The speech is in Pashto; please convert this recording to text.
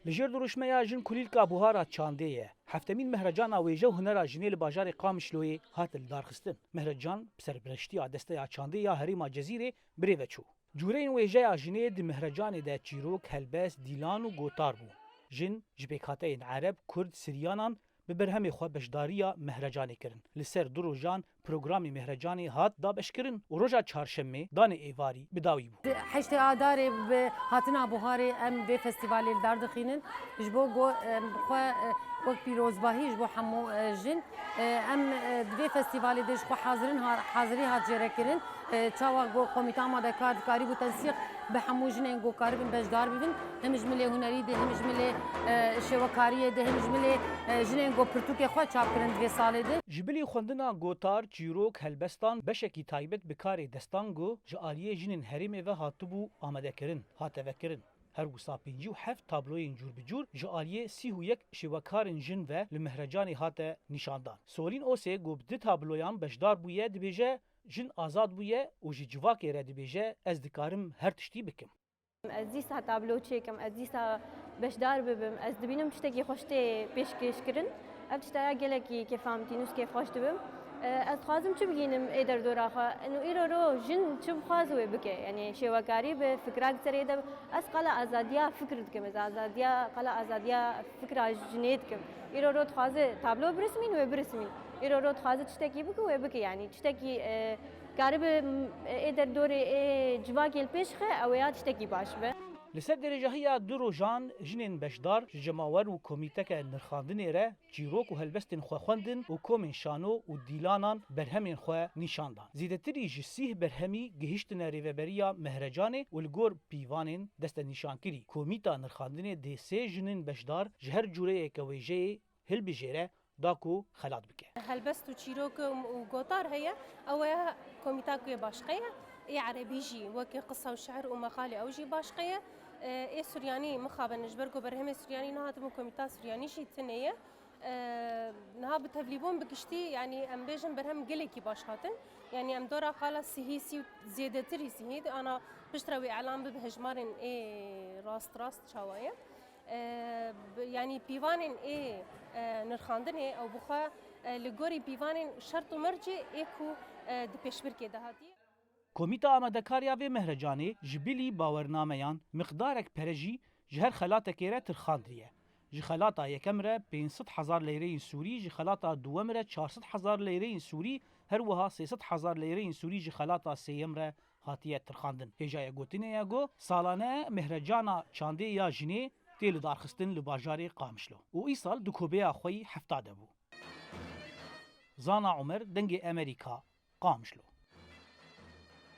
لجر دروشمیا جن کولیلکا بوهارا چاندیه هفتمین مهرجان ویژه و هنر جنی لباجار قامشلوی هات دارخستن مهرجان سرپرشتی دسته چاندیه هریما جزیره بریوچو جورین ویژه جنی د مهرجان د چیروک هلبس دیلان و گوتار بو جن جبکاتین عرب کرد سریانان به برهم خو بشداریا مهرجانی کرن لسر دروجان پروگرامی مهرجانی هات دا بشکرن و روجا چهارشنبه دان ایواری بداوی بو حشت آدار هاتنا بوهاری ام به فستیوال دار دخینن جبو گو خو وقت پیروزباهی جبو همو جن ام به فستیوال دش خو حاضری هات جرکرن چاوا گو کمیته آماده کاری بو تنسیق به همو جن گو کاری بن بشدار ببین هم جمله هنری ده هم جمله شوکاری ده هم جمله جن گو پرتوک خو چاپ کرن دو سال ده جبلی خوندنا گوتار چیروک هلبستان بشکی تایبت بکاری دستان گو جالیه جنین هریم و هاتبو آماده کرن هاته کرن هر وسا پنجی و هفت تابلوین جور بجور جالیه 31 شوکارن جن و لمهرجانی هاته نشاندان سولین اوسه گوبد تابلویان بشدار بویه دبیجه جن آزاد بویه و جواکی را دبیجه از دکارم هر تشتی بکم از دیسا تابلو چیکم از دیسا بشدار ببم از دبینم تشتکی خوشته پیشکش کرن ابتشتا گلکی که فهمتینوس که خوش دبم از خوازم چه بگینم ایدر دوراخا انو ایرو رو جن چه بخوازوه بکه یعنی شواکاری به فکرات سری دب از قلا آزادیا فکر دکم از آزادیا قلا آزادیا فکر جنید کم ایرو رو خوازه تابلو برسمین و برسمین ایرو رو خوازه تشتکی بکه و بکه یعنی تشتکی قارب ایدر دوره جواکی پیشخه او یا تشتکی باش به لسر درجه دروجان جنین بشدار جماور و کمیته نرخاندن ره چیروک و هلبستن خو خوندن و کومن شانو و دیلانان برهمین خو نشاندان زیدتری جسیه برهمی گهشتن ریوبریا مهرجان و الگور پیوانین دست نشانکری کمیته نرخاندن د سه جنین بشدار جهر جوره کویجه هل بجره داكو خلات بك هلبست و چیروک و گوتار هيا او كوميتاكو باشقيه اي عربيجي وكي قصه وشعر ومقالي اوجي باشقيه اي سورياني مخابن نجبركو برهم سورياني نهاتم كوميتا سورياني شي تنيه نها بتهليبون بكشتي يعني ام بيجن برهم قلكي باشخاتن يعني ام دورا قال سيهيسي زيادتري سيهيد انا بشتروي اعلام بهجمارن اي راست شوايه يعني بيوانن اي نرخاندن او بخا لگوری بيوانن شرط و مرجع ايكو دپشبركي دهاتي کمیته آمدکاریا و مهرجانی جبلی باورنامهان مقدارک پرجی جهر خلاتک را ترخاندریه جخلاتا یکم را 500,000 لیره سوری جخلاتا دوم را 400,000 لیره سوری هر وها 300,000 لیره سوری جخلاتا سیم را هاتیه ترخاندن هجای گوتینه یاگو سالانه مهرجانا چانده یا جنه تیل دارخستن لباجار قامشلو و ای سال دکوبیا خوی 70 بو زانا عمر دنگ امریکا قامشلو